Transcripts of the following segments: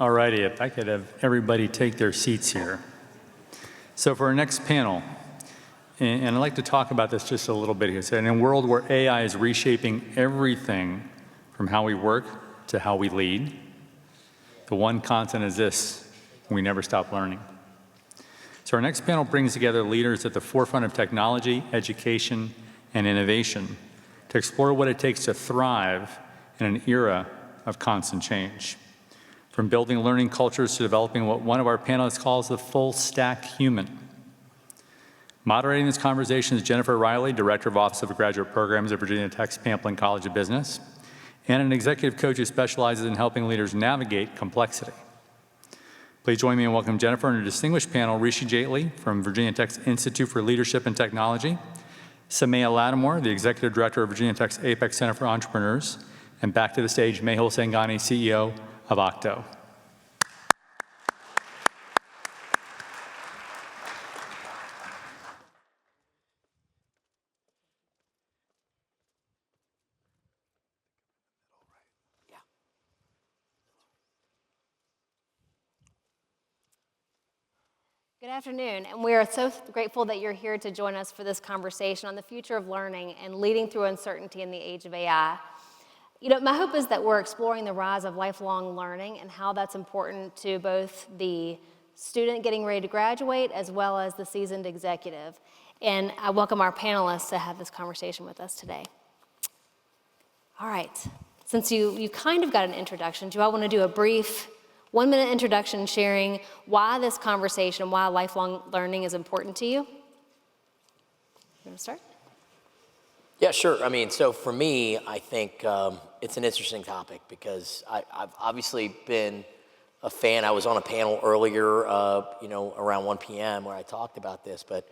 All righty, if I could have everybody take their seats here. So for our next panel, and I'd like to talk about this just a little bit here. So in a world where AI is reshaping everything from how we work to how we lead, the one constant is this: we never stop learning. So our next panel brings together leaders at the forefront of technology, education, and innovation to explore what it takes to thrive in an era of constant change. From building learning cultures to developing what one of our panelists calls the full stack human. Moderating this conversation is Jennifer Riley, Director of Office of Graduate Programs at Virginia Tech's Pamplin College of Business, and an executive coach who specializes in helping leaders navigate complexity. Please join me in welcoming Jennifer and her distinguished panel, Rishi Jaitley from Virginia Tech's Institute for Leadership and Technology, Samaya Lattimore, the Executive Director of Virginia Tech's Apex Center for Entrepreneurs, and back to the stage, Mehul Sangani, CEO of Octo. Good afternoon, and we are so grateful that you're here to join us for this conversation on the future of learning and leading through uncertainty in the age of AI. My hope is that we're exploring the rise of lifelong learning and how that's important to both the student getting ready to graduate as well as the seasoned executive. And I welcome our panelists to have this conversation with us today. All right, since you kind of got an introduction, do you all want to do a brief 1-minute introduction sharing why this conversation, why lifelong learning is important to you? You want to start? Yeah, sure. So for me, I think it's an interesting topic because I've obviously been a fan. I was on a panel earlier, around 1 p.m. where I talked about this. But,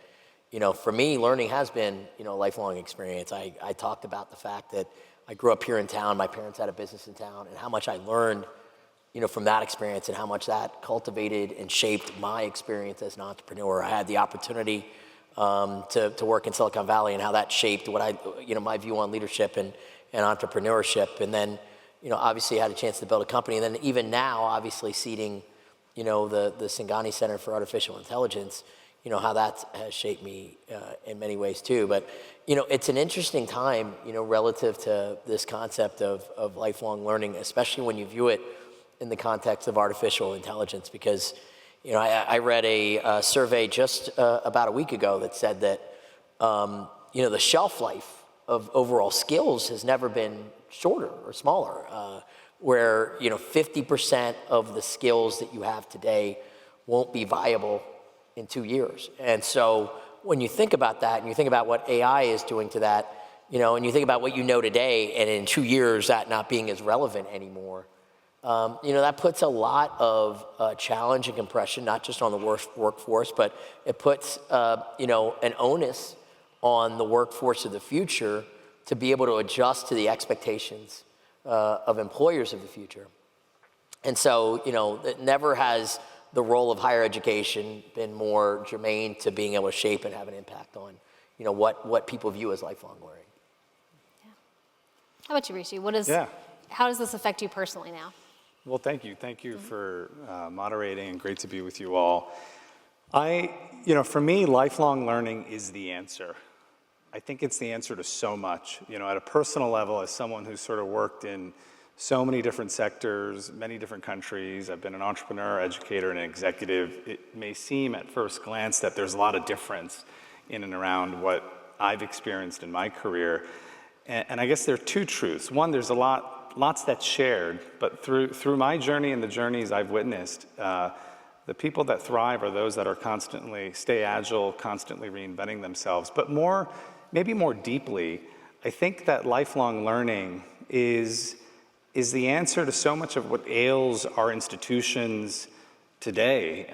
for me, learning has been, a lifelong experience. I talked about the fact that I grew up here in town. My parents had a business in town, and how much I learned from that experience and how much that cultivated and shaped my experience as an entrepreneur. I had the opportunity to work in Silicon Valley and how that shaped what my view on leadership and entrepreneurship. And then, obviously I had a chance to build a company. And then even now, obviously seeding, the Sangani Center for Artificial Intelligence, how that has shaped me in many ways too. But, it's an interesting time, relative to this concept of lifelong learning, especially when you view it in the context of artificial intelligence, because I read a survey just about a week ago that said that the shelf life of overall skills has never been shorter or smaller, where 50% of the skills that you have today won't be viable in 2 years. And so when you think about that and you think about what AI is doing to that, and you think about what today and in 2 years that not being as relevant anymore, that puts a lot of challenge and compression, not just on the workforce, but it puts, an onus on the workforce of the future to be able to adjust to the expectations of employers of the future. And so, never has the role of higher education been more germane to being able to shape and have an impact on, what people view as lifelong learning. Yeah. How about you, Rishi? How does this affect you personally now? Well, thank you. Thank you for moderating, and great to be with you all. For me, lifelong learning is the answer. I think it's the answer to so much. At a personal level, as someone who's sort of worked in so many different sectors, many different countries, I've been an entrepreneur, educator, and an executive. It may seem at first glance that there's a lot of difference in and around what I've experienced in my career. And I guess there are two truths. One, there's lots that's shared, but through my journey and the journeys I've witnessed, the people that thrive are those that are constantly stay agile, constantly reinventing themselves. But maybe more deeply, I think that lifelong learning is the answer to so much of what ails our institutions today.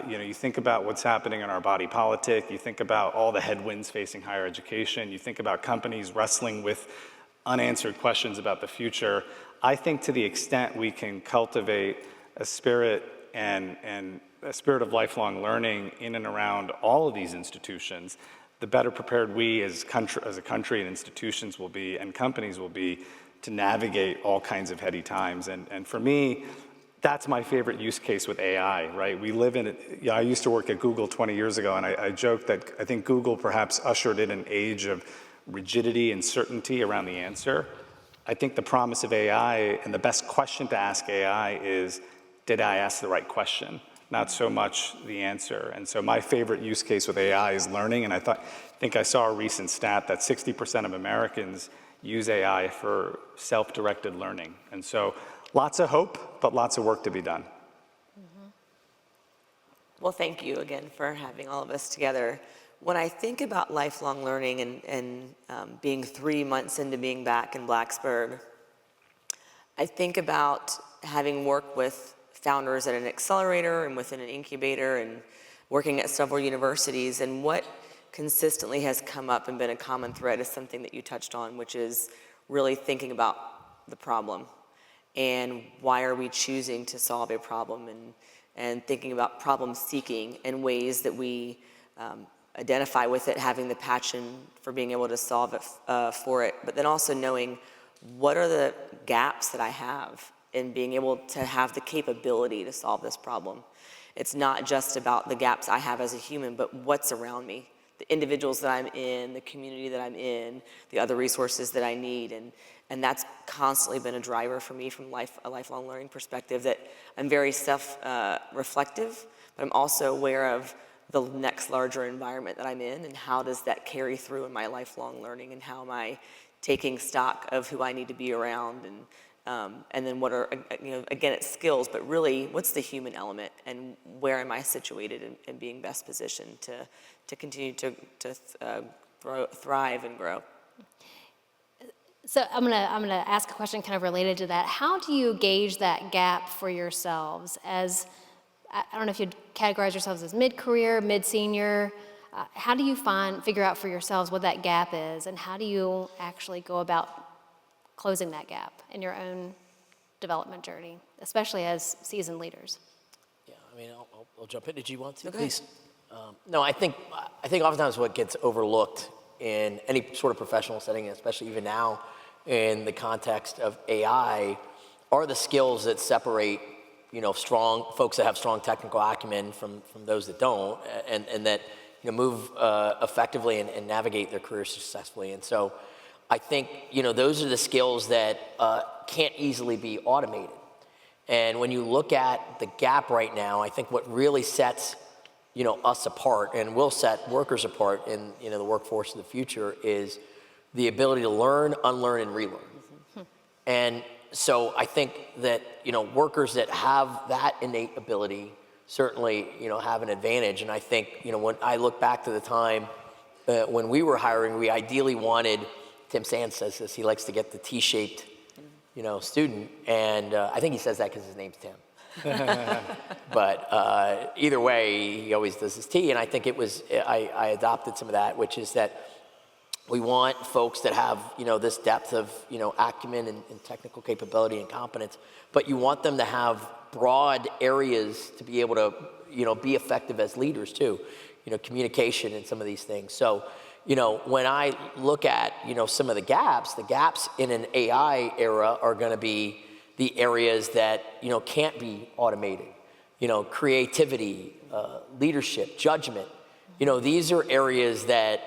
You think about what's happening in our body politic, you think about all the headwinds facing higher education, you think about companies wrestling with unanswered questions about the future. I think to the extent we can cultivate a spirit and a spirit of lifelong learning in and around all of these institutions, the better prepared we as a country and institutions will be and companies will be to navigate all kinds of heady times. And for me, That's my favorite use case with AI, right? We live in it. Yeah, I used to work at Google 20 years ago, and I joked that I think Google perhaps ushered in an age of rigidity and certainty around the answer. I think the promise of AI and the best question to ask AI is, did I ask the right question? Not so much the answer. And so my favorite use case with AI is learning, and I think I saw a recent stat that 60% of Americans use AI for self-directed learning. And so lots of hope, but lots of work to be done. Well, thank you again for having all of us together. When I think about lifelong learning and being 3 months into being back in Blacksburg, I think about having worked with founders at an accelerator and within an incubator and working at several universities, and what consistently has come up and been a common thread is something that you touched on, which is really thinking about the problem and why are we choosing to solve a problem, and thinking about problem seeking and ways that we identify with it, having the passion for being able to solve it for it, but then also knowing what are the gaps that I have in being able to have the capability to solve this problem. It's not just about the gaps I have as a human, but what's around me, the individuals that I'm in, the community that I'm in, the other resources that I need. And that's constantly been a driver for me from a lifelong learning perspective, that I'm very self-reflective, but I'm also aware of the next larger environment that I'm in and how does that carry through in my lifelong learning, and how am I taking stock of who I need to be around, and then what are, again, it's skills, but really what's the human element and where am I situated in being best positioned to continue to thrive and grow. So I'm gonna ask a question kind of related to that. How do you gauge that gap for yourselves as, I don't know if you'd categorize yourselves as mid-career, mid-senior? How do you figure out for yourselves what that gap is, and how do you actually go about closing that gap in your own development journey, especially as seasoned leaders? Yeah, I mean, I'll jump in. Did you want to? Okay. Please. No, I think oftentimes what gets overlooked in any sort of professional setting, especially even now in the context of AI, are the skills that separate, strong folks that have strong technical acumen from those that don't, and that move effectively and navigate their careers successfully. And so I think, those are the skills that can't easily be automated. And when you look at the gap right now, I think what really sets, us apart and will set workers apart in, the workforce of the future is the ability to learn, unlearn, and relearn. Mm-hmm. And so I think that, workers that have that innate ability certainly, have an advantage. And I think, when I look back to the time when we were hiring, we ideally wanted, Tim Sands says this, he likes to get the T-shaped, student. And I think he says that because his name's Tim. But either way, he always does his T. And I think I adopted some of that, which is that we want folks that have, this depth of, acumen and technical capability and competence, but you want them to have broad areas to be able to, be effective as leaders too, communication and some of these things. So, when I look at, some of the gaps in an AI era are going to be the areas that, can't be automated, creativity, leadership, judgment. These are areas that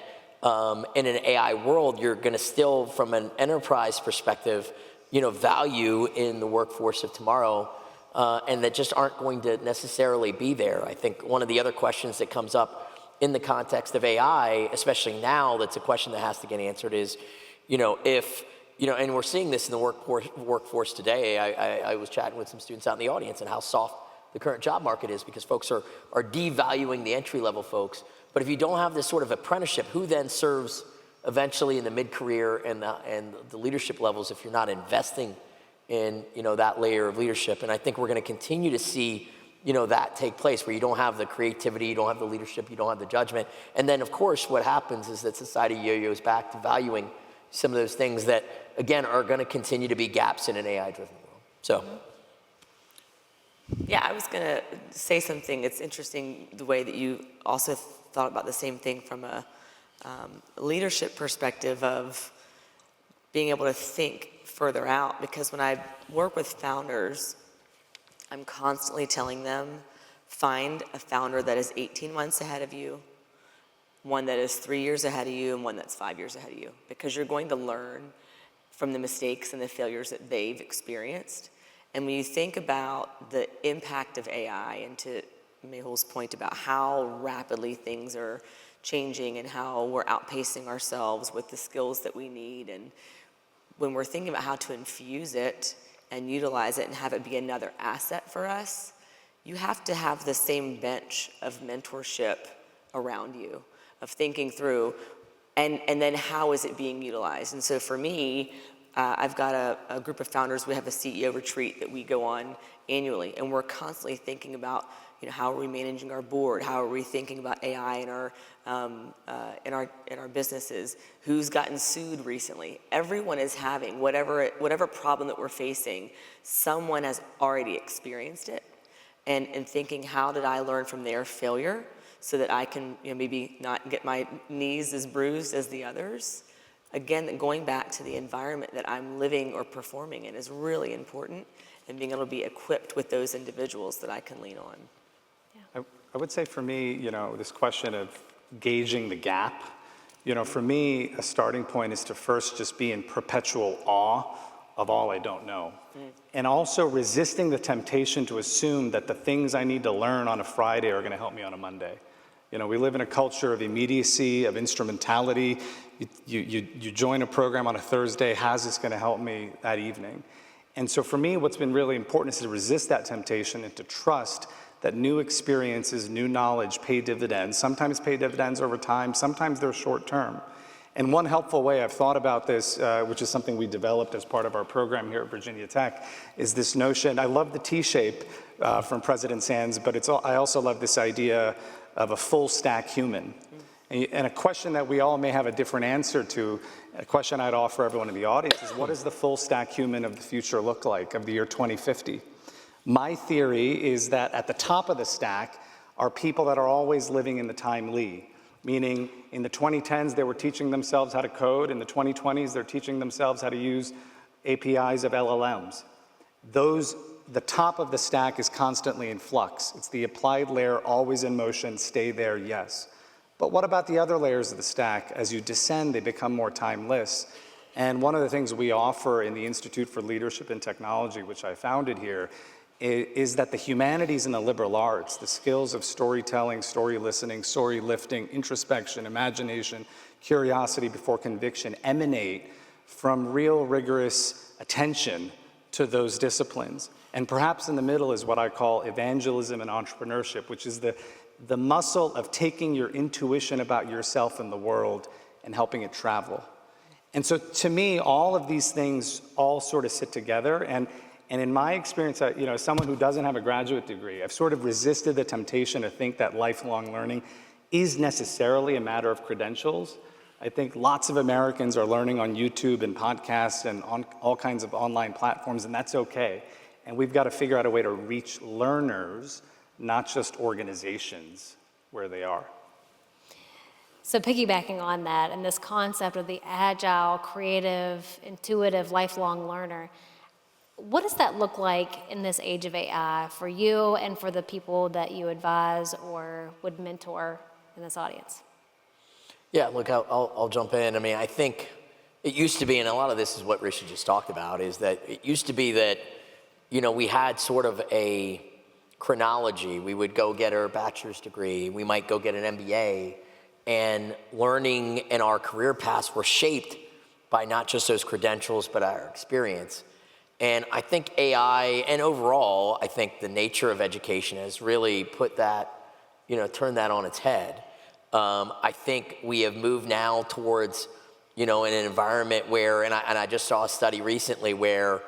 in an AI world, you're going to still, from an enterprise perspective, value in the workforce of tomorrow, and that just aren't going to necessarily be there. I think one of the other questions that comes up in the context of AI, especially now, that's a question that has to get answered is, if, and we're seeing this in the workforce today. I was chatting with some students out in the audience and how soft the current job market is because folks are devaluing the entry-level folks. But if you don't have this sort of apprenticeship, who then serves eventually in the mid-career and the leadership levels if you're not investing in, that layer of leadership? And I think we're going to continue to see, that take place where you don't have the creativity, you don't have the leadership, you don't have the judgment. And then, of course, what happens is that society yo-yos back to valuing some of those things that, again, are going to continue to be gaps in an AI-driven world. So. Yeah, I was going to say something. It's interesting the way that you also thought about the same thing from a leadership perspective of being able to think further out. Because when I work with founders, I'm constantly telling them, find a founder that is 18 months ahead of you, one that is 3 years ahead of you, and one that's 5 years ahead of you, because you're going to learn from the mistakes and the failures that they've experienced. And when you think about the impact of AI, and to Mehul's point about how rapidly things are changing and how we're outpacing ourselves with the skills that we need, and when we're thinking about how to infuse it and utilize it and have it be another asset for us, you have to have the same bench of mentorship around you, of thinking through, and then how is it being utilized? And so for me, I've got a group of founders. We have a CEO retreat that we go on annually, and we're constantly thinking about, how are we managing our board? How are we thinking about AI in our businesses? Who's gotten sued recently? Everyone is having whatever problem that we're facing. Someone has already experienced it, and thinking, how did I learn from their failure so that I can maybe not get my knees as bruised as the others? Again, going back to the environment that I'm living or performing in is really important, and being able to be equipped with those individuals that I can lean on. I would say for me, this question of gauging the gap, for me, a starting point is to first just be in perpetual awe of all I don't know. And also resisting the temptation to assume that the things I need to learn on a Friday are going to help me on a Monday. We live in a culture of immediacy, of instrumentality. You join a program on a Thursday, how's this going to help me that evening? And so for me, what's been really important is to resist that temptation and to trust that new experiences, new knowledge pay dividends. Sometimes pay dividends over time, sometimes they're short term. And one helpful way I've thought about this, which is something we developed as part of our program here at Virginia Tech, is this notion. I love the T-shape from President Sands, but I also love this idea of a full stack human. And a question that we all may have a different answer to, a question I'd offer everyone in the audience is, what does the full stack human of the future look like, of the year 2050? My theory is that at the top of the stack are people that are always living in the time Lee, meaning in the 2010s, they were teaching themselves how to code. In the 2020s, they're teaching themselves how to use APIs of LLMs. The top of the stack is constantly in flux. It's the applied layer, always in motion, stay there, yes. But what about the other layers of the stack? As you descend, they become more timeless. And one of the things we offer in the Institute for Leadership and Technology, which I founded here, is that the humanities and the liberal arts, the skills of storytelling, story listening, story lifting, introspection, imagination, curiosity before conviction, emanate from real rigorous attention to those disciplines. And perhaps in the middle is what I call evangelism and entrepreneurship, which is the muscle of taking your intuition about yourself and the world and helping it travel. And so to me, all of these things all sort of sit together. And in my experience, as someone who doesn't have a graduate degree, I've sort of resisted the temptation to think that lifelong learning is necessarily a matter of credentials. I think lots of Americans are learning on YouTube and podcasts and on all kinds of online platforms, and that's okay. And we've got to figure out a way to reach learners, not just organizations, where they are. So piggybacking on that, and this concept of the agile, creative, intuitive, lifelong learner, what does that look like in this age of AI for you and for the people that you advise or would mentor in this audience? Yeah, look, I'll jump in. I mean, I think it used to be, and a lot of this is what Rishi just talked about, is that it used to be that, we had sort of a chronology. We would go get our bachelor's degree, we might go get an MBA, and learning and our career paths were shaped by not just those credentials, but our experience. And I think AI, and overall, I think the nature of education has really put that, turned that on its head. I think we have moved now towards, in an environment where, and I just saw a study recently where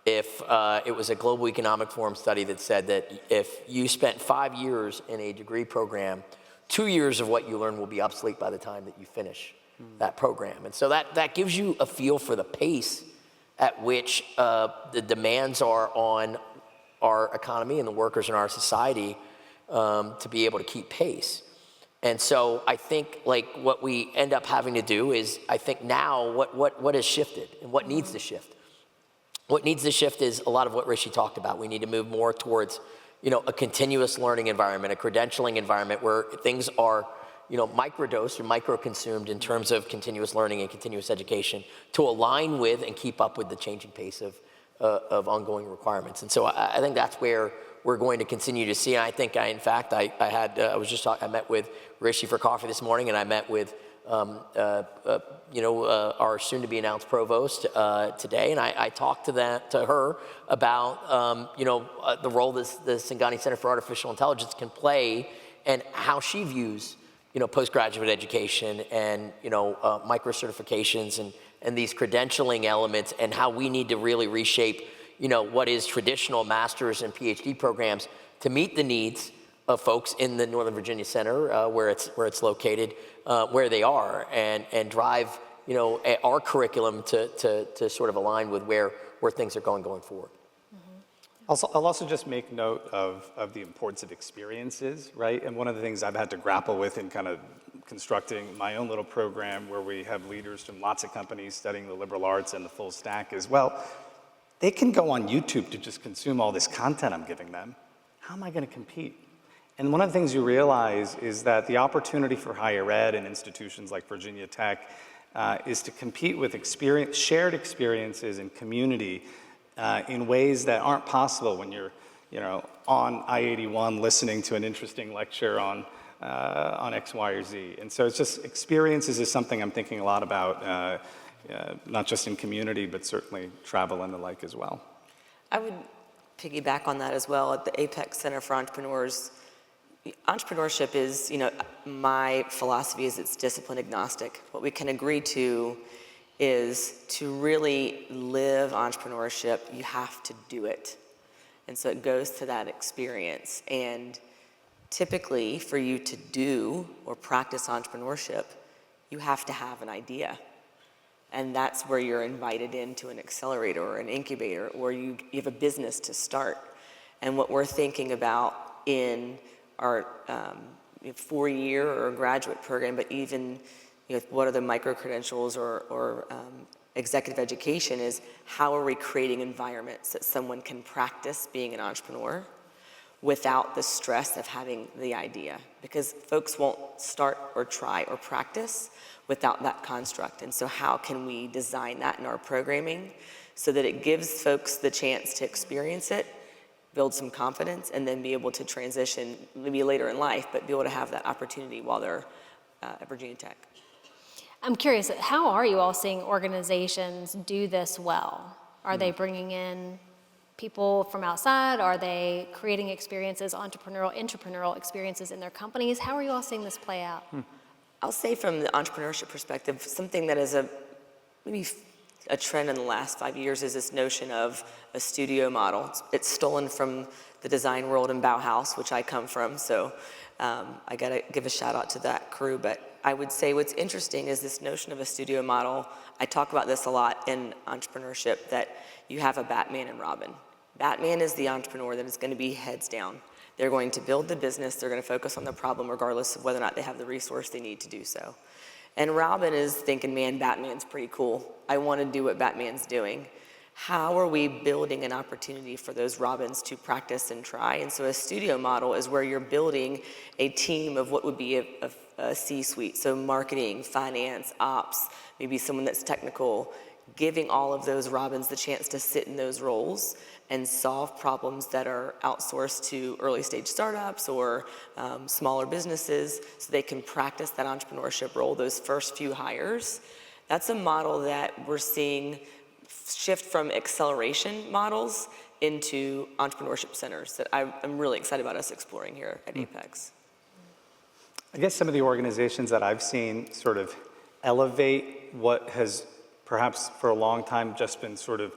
if it was a Global Economic Forum study that said that if you spent 5 years in a degree program, 2 years of what you learn will be obsolete by the time that you finish that program. And so that gives you a feel for the pace at which the demands are on our economy and the workers in our society to be able to keep pace. And so I think what we end up having to do is, I think now what has shifted and what needs to shift. What needs to shift is a lot of what Rishi talked about. We need to move more towards, a continuous learning environment, a credentialing environment where things are, microdosed or micro-consumed in terms of continuous learning and continuous education to align with and keep up with the changing pace of ongoing requirements. And so I think that's where we're going to continue to see. And I think I met with Rishi for coffee this morning, and I met with our soon-to-be-announced provost today, and I talked to her about the role the Singani Center for Artificial Intelligence can play, and how she views postgraduate education and micro certifications and these credentialing elements, and how we need to really reshape what is traditional master's and PhD programs to meet the needs of folks in the Northern Virginia Center, where it's located, where they are, and drive our curriculum to sort of align with where things are going forward. I'll also just make note of the importance of experiences, right? And one of the things I've had to grapple with in kind of constructing my own little program, where we have leaders from lots of companies studying the liberal arts and the full stack, is, well, they can go on YouTube to just consume all this content I'm giving them. How am I going to compete? And one of the things you realize is that the opportunity for higher ed and institutions like Virginia Tech is to compete with shared experiences and community in ways that aren't possible when you're, on I-81 listening to an interesting lecture on X, Y, or Z. And so it's just experiences is something I'm thinking a lot about, not just in community, but certainly travel and the like as well. I would piggyback on that as well. At the Apex Center for Entrepreneurs, entrepreneurship is, my philosophy is it's discipline agnostic. What we can agree to is to really live entrepreneurship, you have to do it. And so it goes to that experience. And typically, for you to do or practice entrepreneurship, you have to have an idea. And that's where you're invited into an accelerator or an incubator, or you have a business to start. And what we're thinking about in our 4-year or graduate program, but even what are the micro-credentials or executive education, is how are we creating environments that someone can practice being an entrepreneur without the stress of having the idea, because folks won't start or try or practice without that construct. And so how can we design that in our programming so that it gives folks the chance to experience it, build some confidence, and then be able to transition maybe later in life, but be able to have that opportunity while they're at Virginia Tech. I'm curious, how are you all seeing organizations do this well? Are they bringing in people from outside? Are they creating experiences, entrepreneurial experiences in their companies? How are you all seeing this play out? I'll say from the entrepreneurship perspective, something that is maybe a trend in the last 5 years is this notion of a studio model. It's stolen from the design world in Bauhaus, which I come from, so I gotta give a shout out to that crew. But I would say what's interesting is this notion of a studio model. I talk about this a lot in entrepreneurship, that you have a Batman and Robin. Batman is the entrepreneur that is going to be heads down. They're going to build the business, they're going to focus on the problem regardless of whether or not they have the resource they need to do so. And Robin is thinking, man, Batman's pretty cool. I want to do what Batman's doing. How are we building an opportunity for those Robins to practice and try? And so a studio model is where you're building a team of what would be a C-suite, so marketing, finance, ops, maybe someone that's technical, giving all of those Robins the chance to sit in those roles and solve problems that are outsourced to early stage startups or smaller businesses, so they can practice that entrepreneurship role, those first few hires. That's a model that we're seeing shift from acceleration models into entrepreneurship centers that I'm really excited about us exploring here at Apex. I guess some of the organizations that I've seen sort of elevate what has perhaps for a long time just been sort of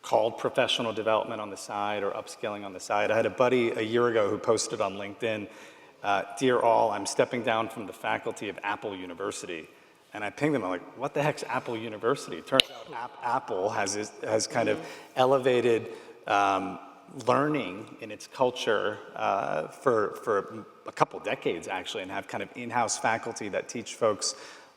called professional development on the side or upskilling on the side. I had a buddy a year ago who posted on LinkedIn, "Dear all, I'm stepping down from the faculty of Apple University." And I pinged them, I'm like, what the heck's Apple University? Turns out Apple has kind of elevated learning in its culture for a couple decades, actually, and have kind of in-house faculty that teach folks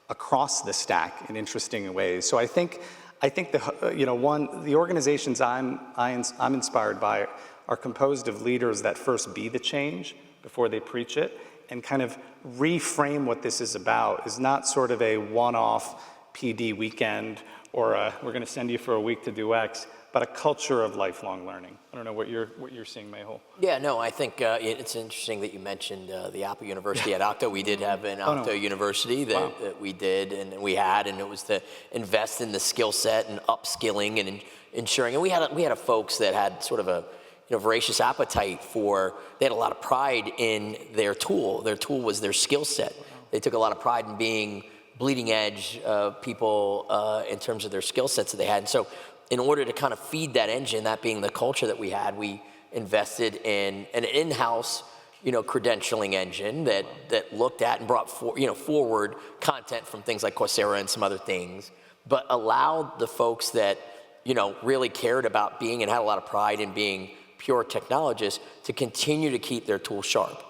across the stack in interesting ways. So I think I think the organizations I'm inspired by are composed of leaders that first be the change before they preach it, and kind of reframe what this is about. Is not sort of a one-off PD weekend or we're going to send you for a week to do X, but a culture of lifelong learning. I don't know what you're seeing, Mehul. Yeah, no, I think it's interesting that you mentioned the Apple University at Okta. We did have an Okta University that we did and we had, and it was to invest in the skill set and upskilling and ensuring. And we had a folks that had sort of a voracious appetite for. They had a lot of pride in their tool. Their tool was their skill set. They took a lot of pride in being bleeding edge people in terms of their skill sets that they had. And so, in order to kind of feed that engine, that being the culture that we had, we invested in an in-house, credentialing engine that looked at and brought forward content from things like Coursera and some other things, but allowed the folks that really cared about being and had a lot of pride in being pure technologists to continue to keep their tools sharp.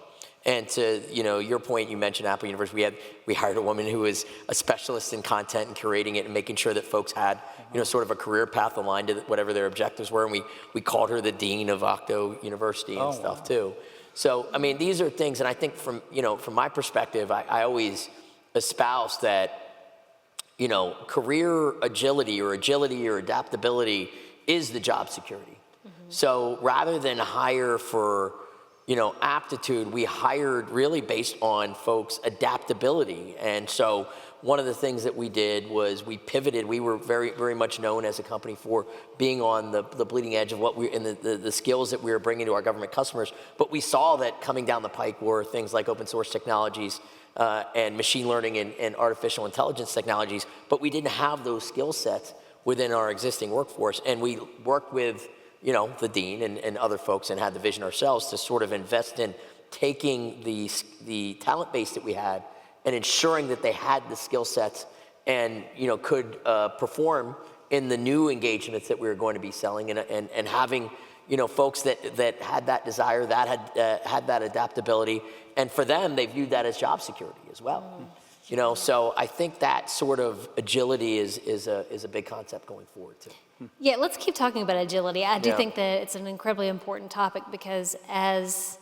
And to your point, you mentioned Apple University. We hired a woman who was a specialist in content and curating it and making sure that folks had sort of a career path aligned to whatever their objectives were. And we called her the dean of Okta University and stuff too. So I mean, these are things, and I think from my perspective, I always espouse that career agility or adaptability is the job security. So rather than hire for aptitude, we hired really based on folks' adaptability. And so one of the things that we did was we pivoted. We were very, very much known as a company for being on the bleeding edge of what the skills that we were bringing to our government customers. But we saw that coming down the pike were things like open source technologies and machine learning and artificial intelligence technologies. But we didn't have those skill sets within our existing workforce. And we worked with the dean and other folks and had the vision ourselves to sort of invest in taking the talent base that we had and ensuring that they had the skill sets and could perform in the new engagements that we were going to be selling and having folks that had that desire, that had that adaptability, and for them they viewed that as job security as well. So I think that sort of agility is a big concept going forward too. Yeah, let's keep talking about agility. I do think that it's an incredibly important topic because as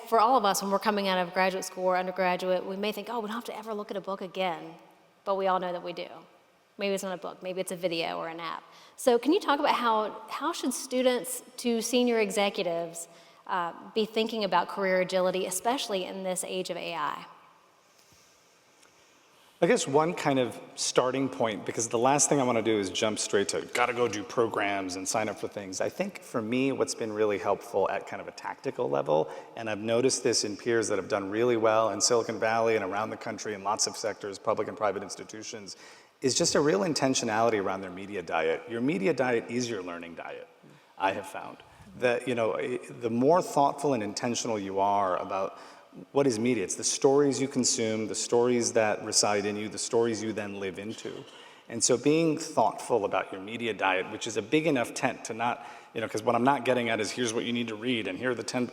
for all of us, when we're coming out of graduate school or undergraduate, we may think, oh, we don't have to ever look at a book again, but we all know that we do. Maybe it's not a book, maybe it's a video or an app. So can you talk about how should students to senior executives be thinking about career agility, especially in this age of AI? I guess one kind of starting point, because the last thing I want to do is jump straight to gotta go do programs and sign up for things. I think for me, what's been really helpful at kind of a tactical level, and I've noticed this in peers that have done really well in Silicon Valley and around the country in lots of sectors, public and private institutions, is just a real intentionality around their media diet. Your media diet is your learning diet, I have found. That, the more thoughtful and intentional you are about what is media? It's the stories you consume, the stories that reside in you, the stories you then live into. And so being thoughtful about your media diet, which is a big enough tent to not, because what I'm not getting at is here's what you need to read and here are the 10,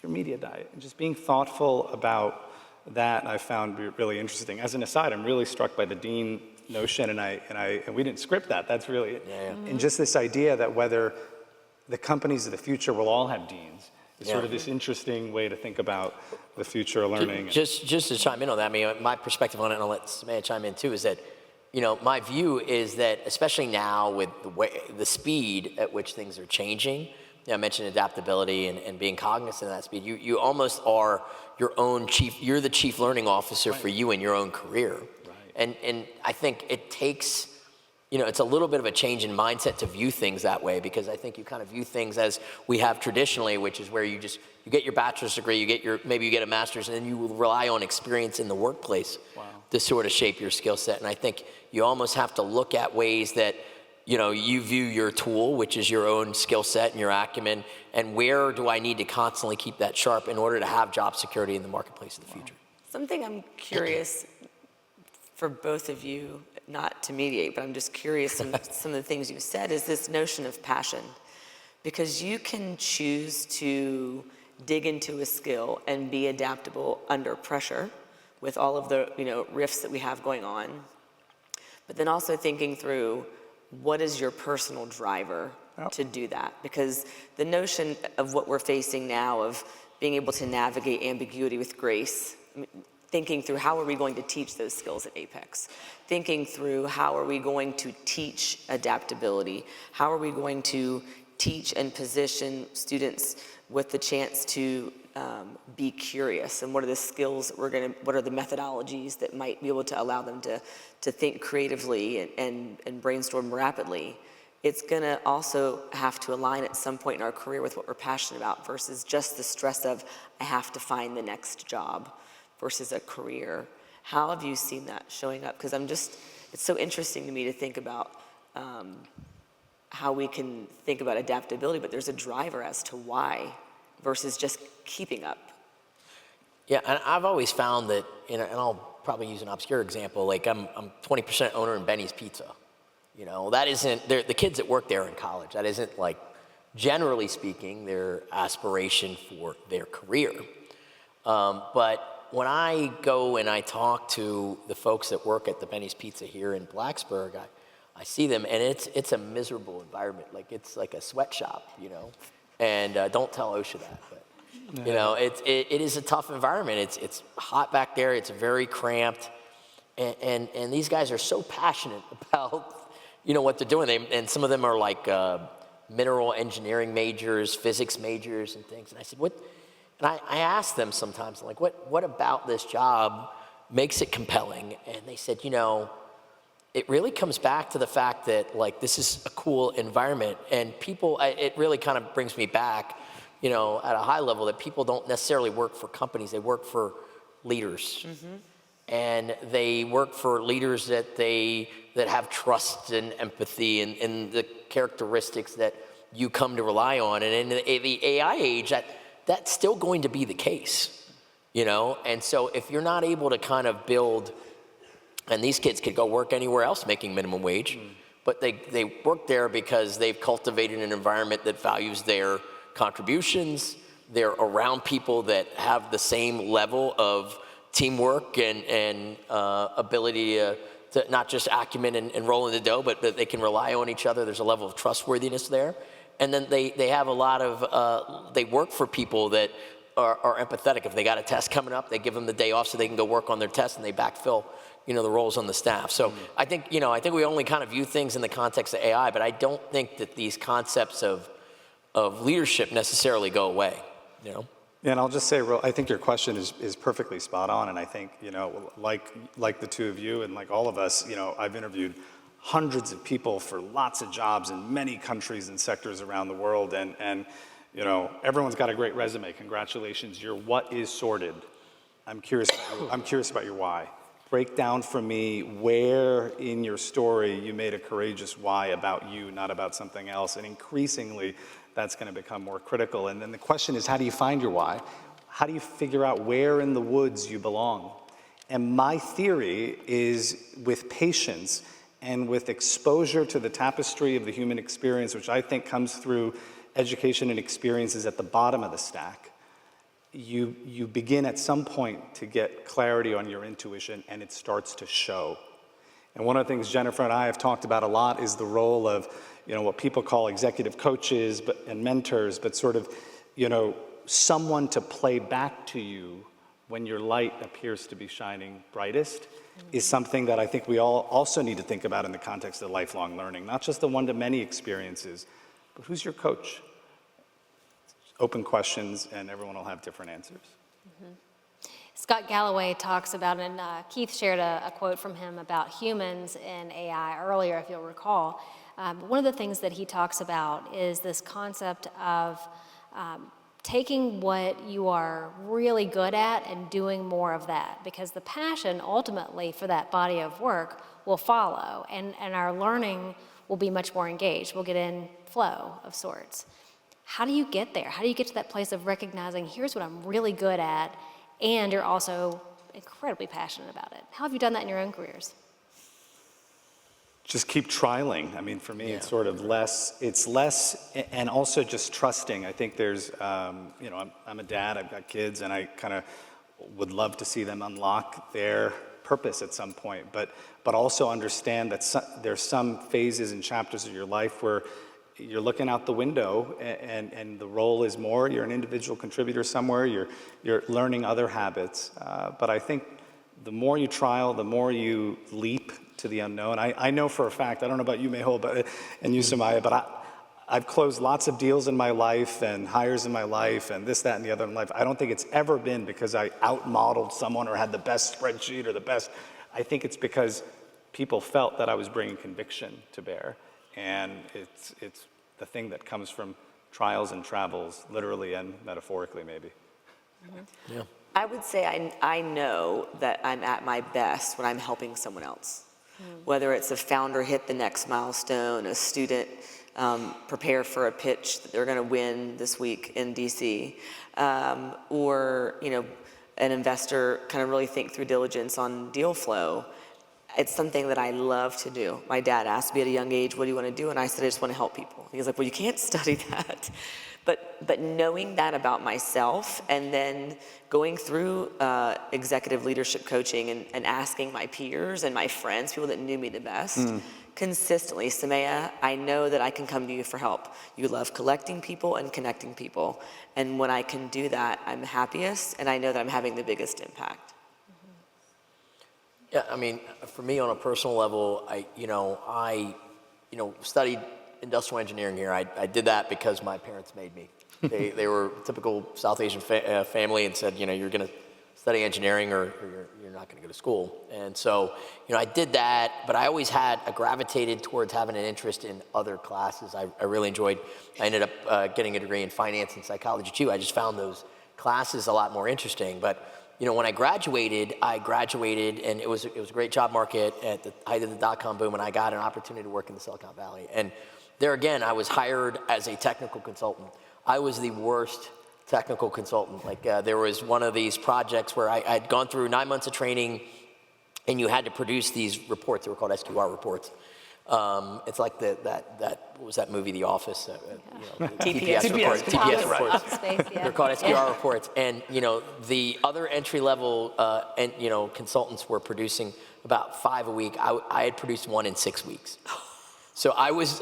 your media diet. And just being thoughtful about that I found really interesting. As an aside, I'm really struck by the dean notion and we didn't script that. That's really, and just this idea that whether the companies of the future will all have deans. It's sort of this interesting way to think about the future of learning. Just to chime in on that, I mean, my perspective on it, and I'll let Samaya chime in too, is that, my view is that, especially now with the speed at which things are changing, I mentioned adaptability and being cognizant of that speed, you almost are you're the chief learning officer for you in your own career. Right. And I think it takes, it's a little bit of a change in mindset to view things that way, because I think you kind of view things as we have traditionally, which is where you get your bachelor's degree, maybe you get a master's, and then you rely on experience in the workplace to sort of shape your skill set. And I think you almost have to look at ways that, you view your tool, which is your own skill set and your acumen, and where do I need to constantly keep that sharp in order to have job security in the marketplace of the future. Something I'm curious for both of you, not to mediate, but I'm just curious some of the things you've said, is this notion of passion. Because you can choose to dig into a skill and be adaptable under pressure with all of the rifts that we have going on. but then also thinking through what is your personal driver to do that? Because the notion of what we're facing now of being able to navigate ambiguity with grace, thinking through how are we going to teach those skills at Apex, thinking through how are we going to teach adaptability, how are we going to teach and position students with the chance to be curious, and what are the skills that what are the methodologies that might be able to allow them to think creatively and brainstorm rapidly. It's gonna also have to align at some point in our career with what we're passionate about versus just the stress of, I have to find the next job versus a career. How have you seen that showing up? Because it's so interesting to me to think about how we can think about adaptability, but there's a driver as to why versus just keeping up. Yeah, and I've always found that, and I'll probably use an obscure example, like I'm 20% owner in Benny's Pizza. That isn't, the kids that work there in college, that isn't like, generally speaking, their aspiration for their career. But when I go and I talk to the folks that work at the Benny's Pizza here in Blacksburg, I see them, and it's a miserable environment. Like, it's like a sweatshop, and don't tell OSHA that, but it is a tough environment. It's hot back there. It's very cramped, and these guys are so passionate about what they're doing. And some of them are like mineral engineering majors, physics majors, and things. And I said, what? And I asked them sometimes, like, what about this job makes it compelling? And they said, it really comes back to the fact that, like, this is a cool environment, and people, it really kind of brings me back, at a high level, that people don't necessarily work for companies, they work for leaders. Mm-hmm. And they work for leaders that have trust and empathy and the characteristics that you come to rely on. And in the AI age, that's still going to be the case, And so if you're not able to kind of build, and these kids could go work anywhere else making minimum wage, but they work there because they've cultivated an environment that values their contributions. They're around people that have the same level of teamwork and ability to not just acumen and roll in the dough, but that they can rely on each other. There's a level of trustworthiness there. And then they have a lot of, they work for people that are empathetic. If they got a test coming up, they give them the day off so they can go work on their test, and they backfill the roles on the staff. So I think we only kind of view things in the context of AI, but I don't think that these concepts of leadership necessarily go away, Yeah, and I'll just say, I think your question is perfectly spot on, and I think, like the two of you and like all of us, I've interviewed hundreds of people for lots of jobs in many countries and sectors around the world, and everyone's got a great resume. Congratulations, your what is sorted. I'm curious about your why. Break down for me where in your story you made a courageous why about you, not about something else. And increasingly, that's going to become more critical. And then the question is, how do you find your why? How do you figure out where in the woods you belong? And my theory is, with patience and with exposure to the tapestry of the human experience, which I think comes through education and experiences at the bottom of the stack, you begin at some point to get clarity on your intuition, and it starts to show. And one of the things Jennifer and I have talked about a lot is the role of, what people call executive coaches and mentors, but sort of, someone to play back to you when your light appears to be shining brightest is something that I think we all also need to think about in the context of lifelong learning, not just the one-to-many experiences, but who's your coach? Open questions, and everyone will have different answers. Mm-hmm. Scott Galloway talks about, and Keith shared a quote from him about humans in AI earlier, if you'll recall. One of the things that he talks about is this concept of taking what you are really good at and doing more of that, because the passion ultimately for that body of work will follow, and our learning will be much more engaged. We'll get in flow of sorts. How do you get there? How do you get to that place of recognizing, here's what I'm really good at, and you're also incredibly passionate about it? How have you done that in your own careers? Just keep trialing. I mean, for me, it's sort of less, and also just trusting. I think there's, I'm a dad, I've got kids, and I kind of would love to see them unlock their purpose at some point, but also understand that there's some phases and chapters of your life where you're looking out the window and the role is more, you're an individual contributor somewhere, you're learning other habits. But I think the more you trial, the more you leap to the unknown. I know for a fact, I don't know about you, Mehul, and you, Samaya, but I've closed lots of deals in my life and hires in my life and this, that, and the other in life. I don't think it's ever been because I outmodeled someone or had the best spreadsheet or the best. I think it's because people felt that I was bringing conviction to bear. And it's the thing that comes from trials and travels, literally and metaphorically, maybe. Yeah. I would say I know that I'm at my best when I'm helping someone else. Whether it's a founder hit the next milestone, a student prepare for a pitch that they're going to win this week in DC, or an investor kind of really think through diligence on deal flow. It's something that I love to do. My dad asked me at a young age, what do you want to do? And I said, I just want to help people. He was like, well, you can't study that. But knowing that about myself and then going through executive leadership coaching and asking my peers and my friends, people that knew me the best, consistently, Samaya, I know that I can come to you for help. You love collecting people and connecting people. And when I can do that, I'm happiest and I know that I'm having the biggest impact. Yeah, I mean, for me on a personal level, I studied industrial engineering here. I did that because my parents made me. They were a typical South Asian family and said, you're going to study engineering or you're not going to go to school. And so, I did that, but I always gravitated towards having an interest in other classes. I really enjoyed, I ended up getting a degree in finance and psychology too. I just found those classes a lot more interesting. But when I graduated, and it was a great job market at the height of the dot-com boom, and I got an opportunity to work in the Silicon Valley. And there again, I was hired as a technical consultant. I was the worst technical consultant. There was one of these projects where I'd gone through 9 months of training, and you had to produce these reports. They were called SQR reports. It's like what was that movie, The Office? TPS reports. TPS reports. Space, yeah. They're called SQR reports. And, the other entry-level, consultants were producing about 5 a week. I had produced 1 in 6 weeks. So I was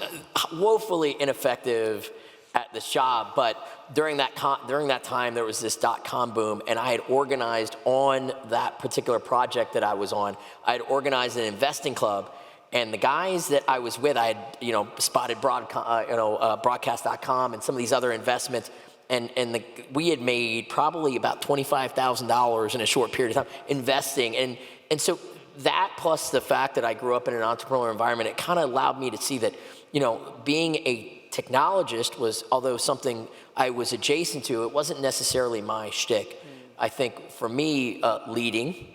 woefully ineffective at this job. But during that time, there was this dot-com boom, and I had organized on that particular project that I was on, I had organized an investing club. And the guys that I was with, I had, spotted broadcast.com and some of these other investments. And we had made probably about $25,000 in a short period of time investing. And so that plus the fact that I grew up in an entrepreneurial environment, it kind of allowed me to see that, being a technologist was, although something I was adjacent to, it wasn't necessarily my shtick. I think for me, leading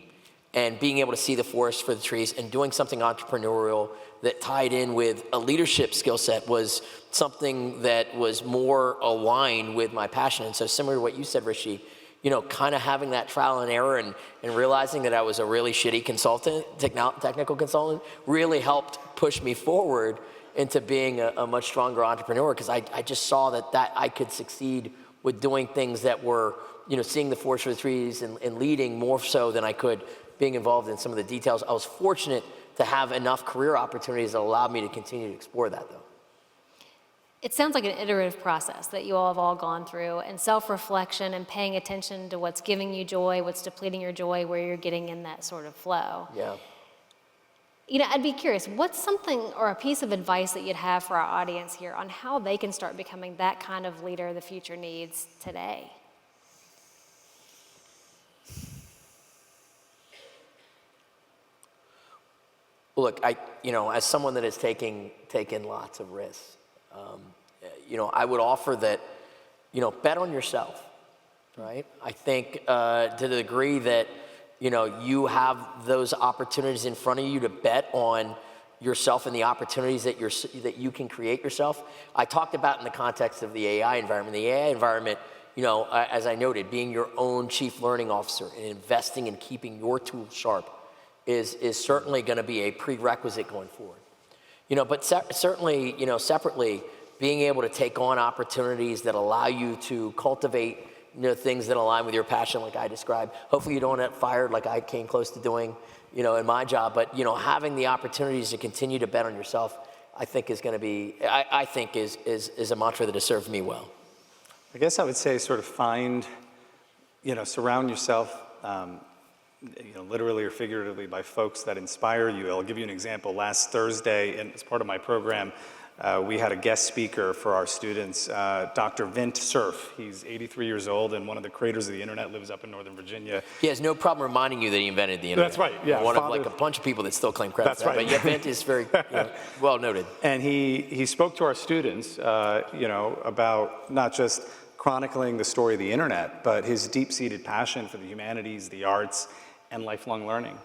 and being able to see the forest for the trees and doing something entrepreneurial that tied in with a leadership skill set was something that was more aligned with my passion. And so similar to what you said, Rishi, kind of having that trial and error and realizing that I was a really shitty consultant, technical consultant, really helped push me forward into being a much stronger entrepreneur, because I just saw that I could succeed with doing things that were, seeing the forest for the trees and leading more so than I could being involved in some of the details. I was fortunate to have enough career opportunities that allowed me to continue to explore that, though. It sounds like an iterative process that you all have all gone through, and self-reflection and paying attention to what's giving you joy, what's depleting your joy, where you're getting in that sort of flow. Yeah. I'd be curious, what's something or a piece of advice that you'd have for our audience here on how they can start becoming that kind of leader the future needs today? Look, as someone that has taken lots of risks, I would offer that, bet on yourself, right? I think to the degree that, you have those opportunities in front of you to bet on yourself and the opportunities that you can create yourself. I talked about in the context of the AI environment. The AI environment, as I noted, being your own chief learning officer and investing in keeping your tools sharp is certainly going to be a prerequisite going forward. But certainly, separately, being able to take on opportunities that allow you to cultivate things that align with your passion, like I described. Hopefully you don't get fired like I came close to doing, in my job. But, having the opportunities to continue to bet on yourself, I think is going to be, I think is a mantra that has served me well. I guess I would say sort of find, surround yourself, literally or figuratively by folks that inspire you. I'll give you an example. Last Thursday, and as part of my program, we had a guest speaker for our students, Dr. Vint Cerf. He's 83 years old and one of the creators of the internet, lives up in Northern Virginia. He has no problem reminding you that he invented the internet. That's right, yeah. One of like a bunch of people that still claim credit. That's right. But yeah, Vint is very well noted. And he spoke to our students, about not just chronicling the story of the internet, but his deep-seated passion for the humanities, the arts, and lifelong learning.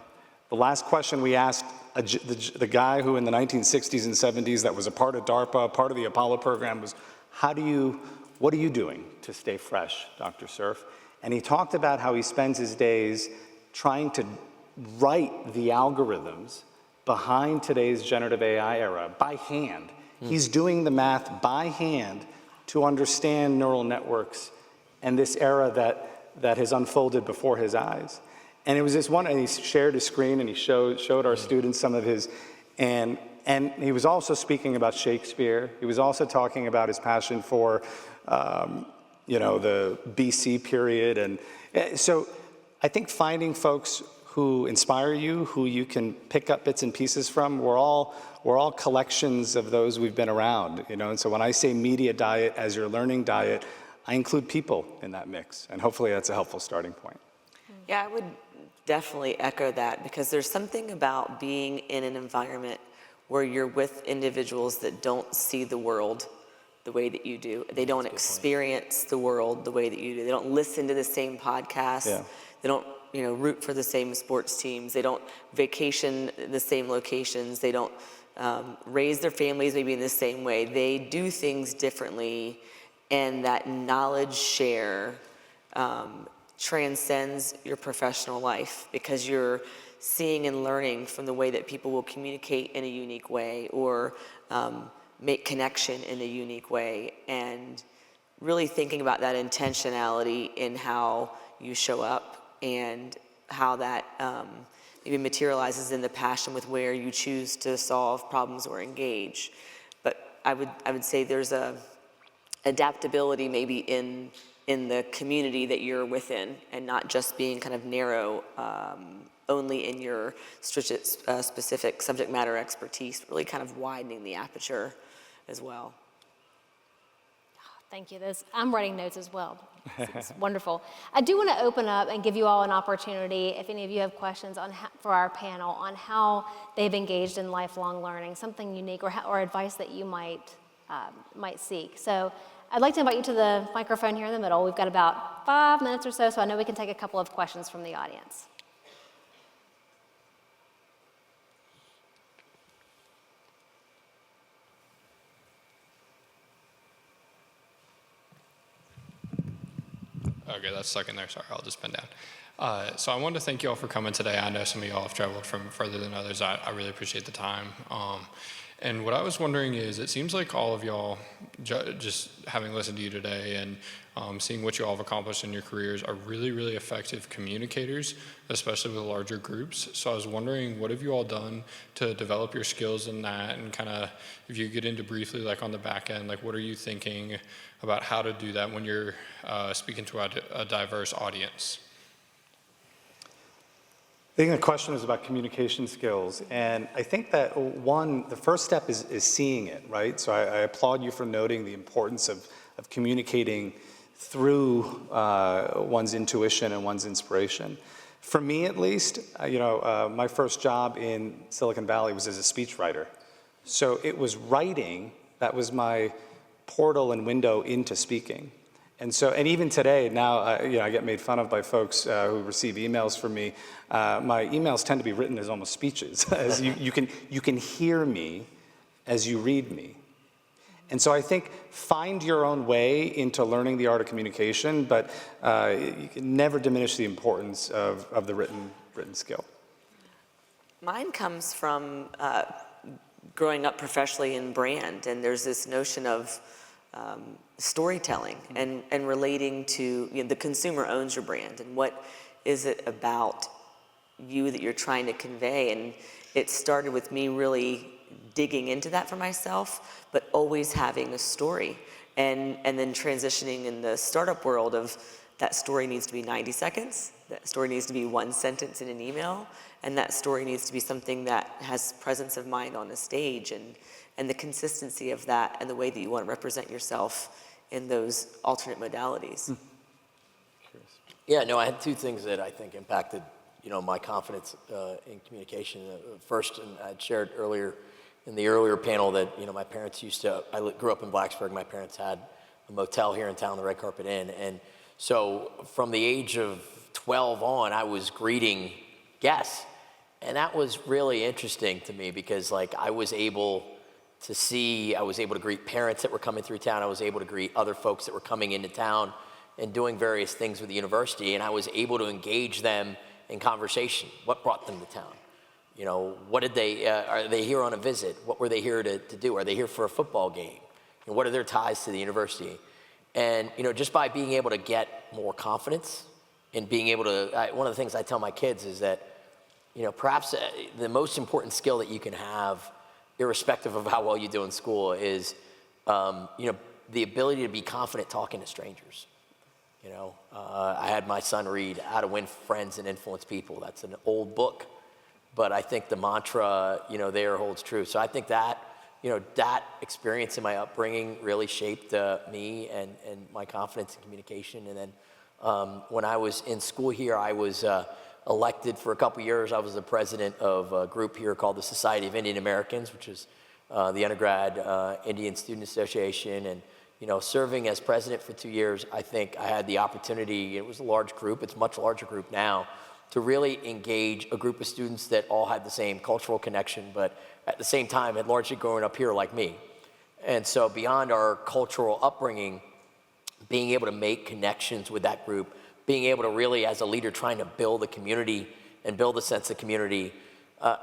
The last question we asked the guy who in the 1960s and 70s that was a part of DARPA, part of the Apollo program, was, what are you doing to stay fresh, Dr. Cerf? And he talked about how he spends his days trying to write the algorithms behind today's generative AI era by hand. He's doing the math by hand to understand neural networks and this era that has unfolded before his eyes. And it was this one, and he shared his screen and he showed our students some of his, and he was also speaking about Shakespeare. He was also talking about his passion for, the BC period. And so I think finding folks who inspire you, who you can pick up bits and pieces from, we're all collections of those we've been around, and so when I say media diet as your learning diet, I include people in that mix, and hopefully that's a helpful starting point. Yeah, I would definitely echo that, because there's something about being in an environment where you're with individuals that don't see the world the way that you do. They don't experience the world the way that you do. They don't listen to the same podcasts. Yeah. They don't, root for the same sports teams. They don't vacation the same locations. They don't raise their families maybe in the same way. They do things differently, and that knowledge share transcends your professional life, because you're seeing and learning from the way that people will communicate in a unique way, or make connection in a unique way, and really thinking about that intentionality in how you show up and how that maybe materializes in the passion with where you choose to solve problems or engage. But I would say there's a adaptability maybe in the community that you're within, and not just being kind of narrow only in your specific subject matter expertise, really kind of widening the aperture as well. Thank you. I'm writing notes as well. It's wonderful. I do want to open up and give you all an opportunity, if any of you have questions for our panel, on how they've engaged in lifelong learning, something unique, or advice that you might seek. So I'd like to invite you to the microphone here in the middle. We've got about 5 minutes or so I know we can take a couple of questions from the audience. Okay, that's stuck in there. Sorry, I'll just bend down. So I wanted to thank you all for coming today. I know some of you all have traveled from further than others. I really appreciate the time. And what I was wondering is, it seems like all of y'all, just having listened to you today and seeing what you all have accomplished in your careers, are really, really effective communicators, especially with larger groups. So I was wondering, what have you all done to develop your skills in that? And kind of, if you get into briefly, like on the back end, like what are you thinking about how to do that when you're speaking to a diverse audience? I think the question is about communication skills, and I think that the first step is seeing it, right? So I applaud you for noting the importance of communicating through one's intuition and one's inspiration. For me, at least, my first job in Silicon Valley was as a speechwriter. So it was writing that was my portal and window into speaking. And even today, now, I get made fun of by folks who receive emails from me. My emails tend to be written as almost speeches, as you can hear me as you read me. And so I think find your own way into learning the art of communication, but you can never diminish the importance of the written skill. Mine comes from growing up professionally in brand, and there's this notion of storytelling and relating to, the consumer owns your brand, and what is it about you that you're trying to convey. And it started with me really digging into that for myself, but always having a story, and then transitioning in the startup world of that story needs to be 90 seconds, that story needs to be one sentence in an email, and that story needs to be something that has presence of mind on a stage, and the consistency of that and the way that you want to represent yourself in those alternate modalities. Yeah, no, I had two things that I think impacted, my confidence in communication. First, and I shared earlier in the earlier panel that, my parents I grew up in Blacksburg. My parents had a motel here in town, the Red Carpet Inn. And so from the age of 12 on, I was greeting guests. And that was really interesting to me because I was able to greet parents that were coming through town. I was able to greet other folks that were coming into town and doing various things with the university. And I was able to engage them in conversation. What brought them to town? What did are they here on a visit? What were they here to do? Are they here for a football game? And what are their ties to the university? And, just by being able to get more confidence and being able to, one of the things I tell my kids is that, perhaps the most important skill that you can have, irrespective of how well you do in school, is, the ability to be confident talking to strangers. I had my son read How to Win Friends and Influence People. That's an old book, but I think the mantra, there holds true. So I think that, that experience in my upbringing really shaped me and my confidence in communication. And then when I was in school here, I was elected for a couple years. I was the president of a group here called the Society of Indian Americans, which is the undergrad Indian Student Association. And serving as president for 2 years, I think I had the opportunity, it was a large group, it's a much larger group now, to really engage a group of students that all had the same cultural connection, but at the same time had largely grown up here like me. And so beyond our cultural upbringing, being able to make connections with that group, being able to really, as a leader, trying to build a community and build a sense of community,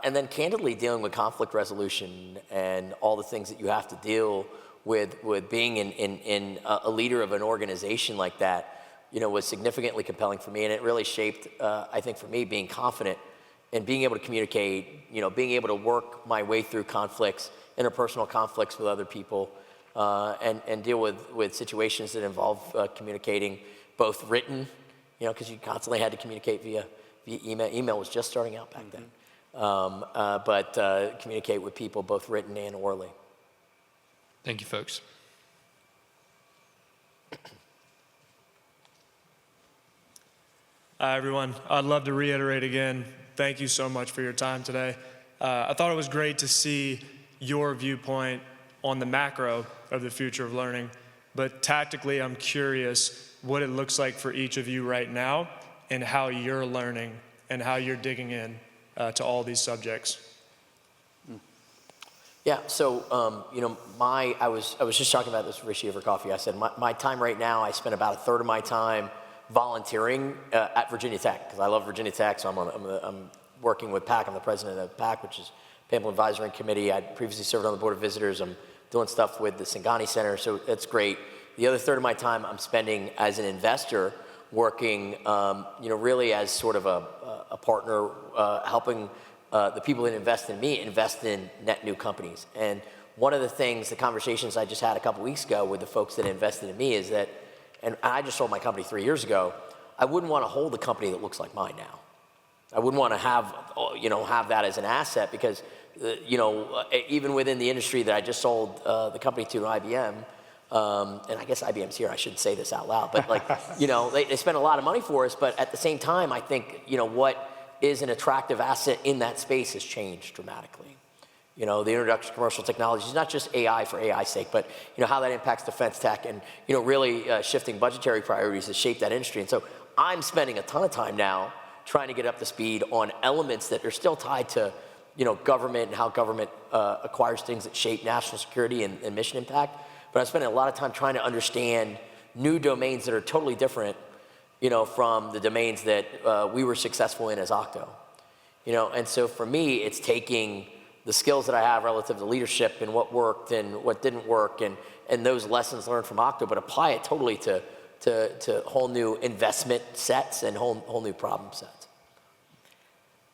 and then candidly dealing with conflict resolution and all the things that you have to deal with being in a leader of an organization like that, was significantly compelling for me. And it really shaped, I think for me, being confident and being able to communicate, being able to work my way through conflicts, interpersonal conflicts with other people, and deal with situations that involve communicating, both written, because you constantly had to communicate via email. Email was just starting out back then. But communicate with people, both written and orally. Thank you, folks. Hi, everyone. I'd love to reiterate again, thank you so much for your time today. I thought it was great to see your viewpoint on the macro of the future of learning, but tactically, I'm curious what it looks like for each of you right now and how you're learning and how you're digging in to all these subjects. Yeah, so, I was just talking about this with Rishi over coffee. I said, my time right now, I spend about a third of my time volunteering at Virginia Tech, because I love Virginia Tech, so I'm working with PAC. I'm the president of PAC, which is Panel Advisory Committee. I previously served on the Board of Visitors. I'm doing stuff with the Singani Center, so that's great. The other third of my time I'm spending as an investor working, really as sort of a partner, helping the people that invest in me invest in net new companies. And one of the things, the conversations I just had a couple weeks ago with the folks that invested in me is that, and I just sold my company 3 years ago, I wouldn't want to hold a company that looks like mine now. I wouldn't want to have that as an asset because, even within the industry that I just sold the company to IBM, and I guess IBM's here, I shouldn't say this out loud, but they spend a lot of money for us, but at the same time, I think, what is an attractive asset in that space has changed dramatically. The introduction of commercial technology is not just AI for AI's sake, but how that impacts defense tech and really shifting budgetary priorities has shaped that industry. And so I'm spending a ton of time now trying to get up to speed on elements that are still tied to government and how government acquires things that shape national security and mission impact. But I'm spending a lot of time trying to understand new domains that are totally different from the domains that we were successful in as Octo. And so for me, it's taking the skills that I have relative to leadership and what worked and what didn't work, and those lessons learned from Octo, but apply it totally to whole new investment sets and whole new problem sets.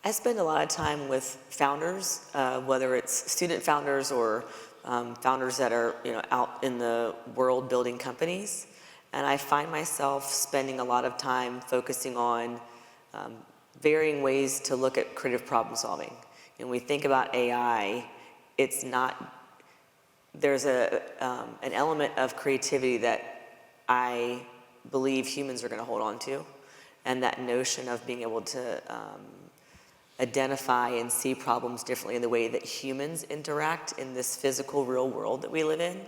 I spend a lot of time with founders, whether it's student founders or founders that are out in the world building companies, and I find myself spending a lot of time focusing on varying ways to look at creative problem solving. And we think about AI, it's not, there's an element of creativity that I believe humans are going to hold on to, and that notion of being able to identify and see problems differently in the way that humans interact in this physical real world that we live in.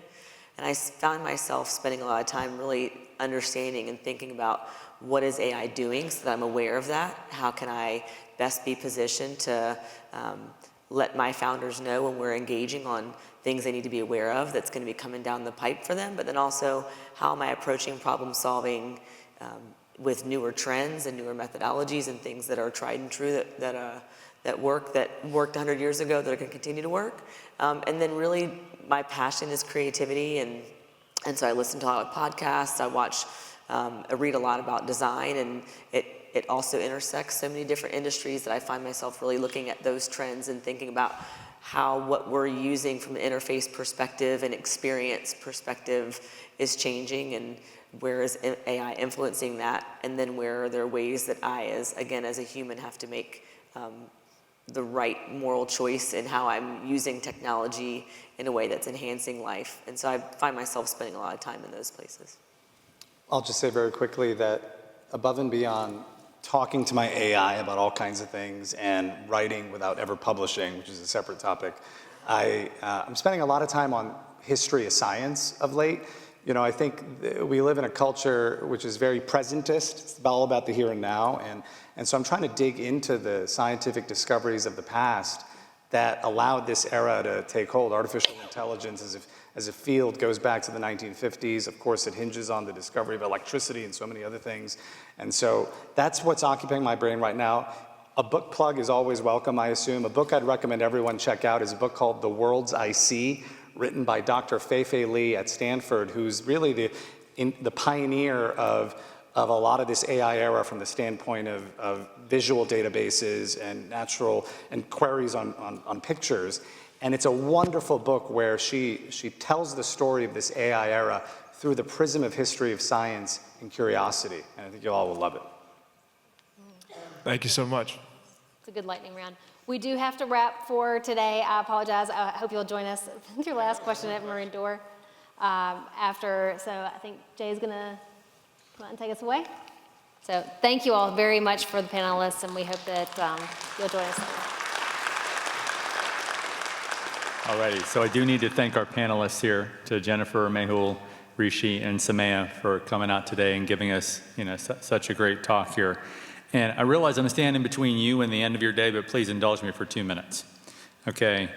And I found myself spending a lot of time really understanding and thinking about what is AI doing so that I'm aware of that. How can I best be positioned to let my founders know when we're engaging on things they need to be aware of that's going to be coming down the pipe for them, but then also how am I approaching problem solving with newer trends and newer methodologies and things that are tried and true that worked 100 years ago that are going to continue to work. And then really my passion is creativity, and so I listen to a lot of podcasts, I read a lot about design, and it also intersects so many different industries that I find myself really looking at those trends and thinking about how what we're using from an interface perspective and experience perspective is changing, and where is AI influencing that, and then where are there ways that I, as a human, have to make the right moral choice in how I'm using technology in a way that's enhancing life. And so I find myself spending a lot of time in those places. I'll just say very quickly that above and beyond talking to my AI about all kinds of things and writing without ever publishing, which is a separate topic, I'm spending a lot of time on history of science of late. I think we live in a culture which is very presentist. It's all about the here and now. And so I'm trying to dig into the scientific discoveries of the past that allowed this era to take hold. Artificial intelligence as a field goes back to the 1950s. Of course, it hinges on the discovery of electricity and so many other things. And so that's what's occupying my brain right now. A book plug is always welcome, I assume. A book I'd recommend everyone check out is a book called The Worlds I See, written by Dr. Fei-Fei Li at Stanford, who's really the pioneer of a lot of this AI era from the standpoint of visual databases and natural and queries on pictures. And it's a wonderful book where she tells the story of this AI era through the prism of history of science and curiosity. And I think you all will love it. Thank you so much. It's a good lightning round. We do have to wrap for today. I apologize. I hope you'll join us. Your last question at Maroon Door after. So I think Jay's going to come out and take us away. So thank you all very much for the panelists, and we hope that you'll join us later. All righty, so I do need to thank our panelists here, to Jennifer, Mehul, Rishi, and Samaya for coming out today and giving us such a great talk here. And I realize I'm standing between you and the end of your day, but please indulge me for 2 minutes. Okay,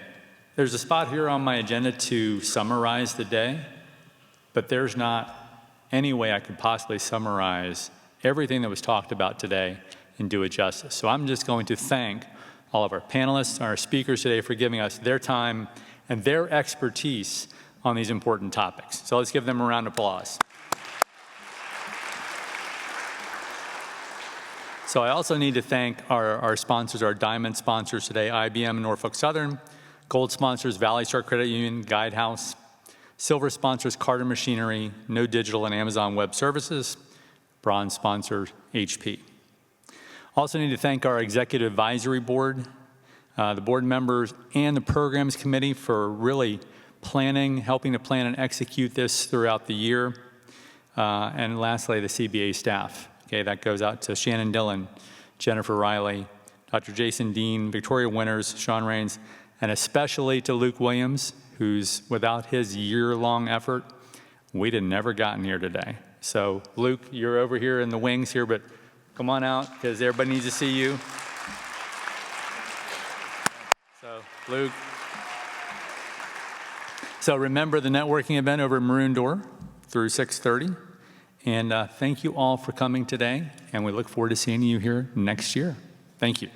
there's a spot here on my agenda to summarize the day, but there's not any way I could possibly summarize everything that was talked about today and do it justice. So I'm just going to thank all of our panelists, our speakers today for giving us their time and their expertise on these important topics. So let's give them a round of applause. So I also need to thank our sponsors, our diamond sponsors today, IBM and Norfolk Southern, gold sponsors, Valley Star Credit Union, Guidehouse, silver sponsors, Carter Machinery, No Digital and Amazon Web Services, bronze sponsor, HP. Also need to thank our executive advisory board, the board members, and the programs committee for really helping to plan and execute this throughout the year. And lastly, the CBA staff. Okay, that goes out to Shannon Dillon, Jennifer Riley, Dr. Jason Dean, Victoria Winters, Sean Rains, and especially to Luke Williams, who's, without his year-long effort, we'd have never gotten here today. So, Luke, you're over here in the wings here, but come on out, because everybody needs to see you. So, Luke. So remember the networking event over at Maroon Door through 6:30. And thank you all for coming today, and we look forward to seeing you here next year. Thank you.